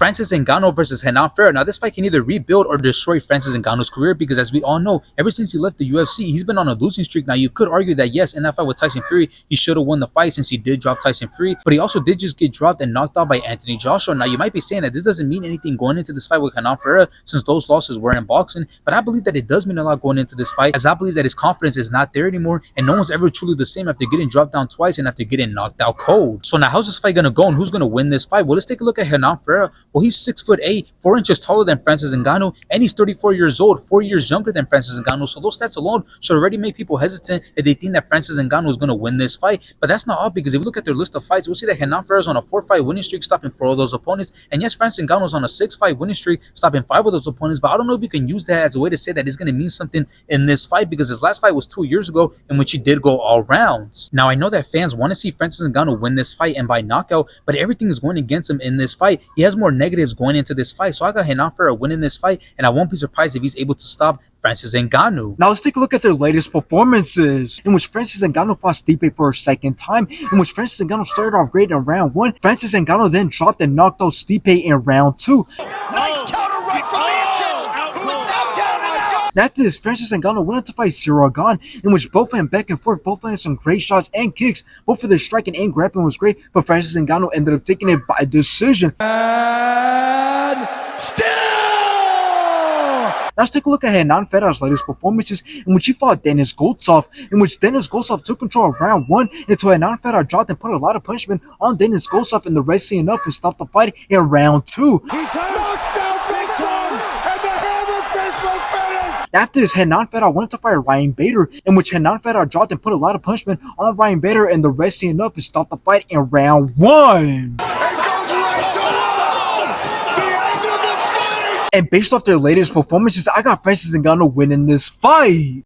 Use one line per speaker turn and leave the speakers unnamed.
Francis Ngannou versus Renan Ferreira. Now, this fight can either rebuild or destroy Francis Ngannou's career because, as we all know, ever since he left the UFC, he's been on a losing streak. Now, you could argue that, yes, in that fight with Tyson Fury, he should have won the fight since he did drop Tyson Fury, but he also did just get dropped and knocked out by Anthony Joshua. Now, you might be saying that this doesn't mean anything going into this fight with Renan Ferreira since those losses were in boxing, but I believe that it does mean a lot going into this fight, as I believe that his confidence is not there anymore, and no one's ever truly the same after getting dropped down twice and after getting knocked out cold. So now, how's this fight gonna go and who's gonna win this fight? Well, let's take a look at Renan Ferreira. Well, he's 6'8", 4 inches taller than Francis Ngannou, and he's 34 years old, 4 years younger than Francis Ngannou. So those stats alone should already make people hesitant if they think that Francis Ngannou is going to win this fight. But that's not all, because if we look at their list of fights, we'll see that Renan Ferreira is on a 4-fight winning streak, stopping 4 of those opponents. And yes, Francis Ngannou is on a 6-fight winning streak, stopping 5 of those opponents. But I don't know if you can use that as a way to say that it's going to mean something in this fight, because his last fight was 2 years ago in which he did go all rounds. Now, I know that fans want to see Francis Ngannou win this fight and by knockout, but everything is going against him in this fight. He has more negatives going into this fight. So I got Renan Ferreira winning this fight, and I won't be surprised if he's able to stop Francis Ngannou.
Now let's take a look at their latest performances, in which Francis Ngannou fought Stipe for a second time, in which Francis Ngannou started off great in round 1. Francis Ngannou then dropped and knocked out Stipe in round 2.
Nice counter right from Sanchez, who is now down and out.
And after this, Francis Ngannou went on to fight Cyril Gane, in which both went back and forth, both had some great shots and kicks. Both of their striking and grappling was great, but Francis Ngannou ended up taking it by decision.
And still!
Now let's take a look at Renan Ferreira's latest performances, in which he fought Denis Goltsov, in which Denis Goltsov took control of round 1 until Renan Ferreira dropped and put a lot of punishment on Denis Goltsov, and the rest seeing up and stopped the fight in round 2.
He's knocks down big time, and the hammer fist will finish.
After this, Renan Ferreira went to fight Ryan Bader, in which Renan Ferreira dropped and put a lot of punishment on Ryan Bader, and the rest seeing up and stopped the fight in round 1. And based off their latest performances, I got Francis Ngannou winning this fight.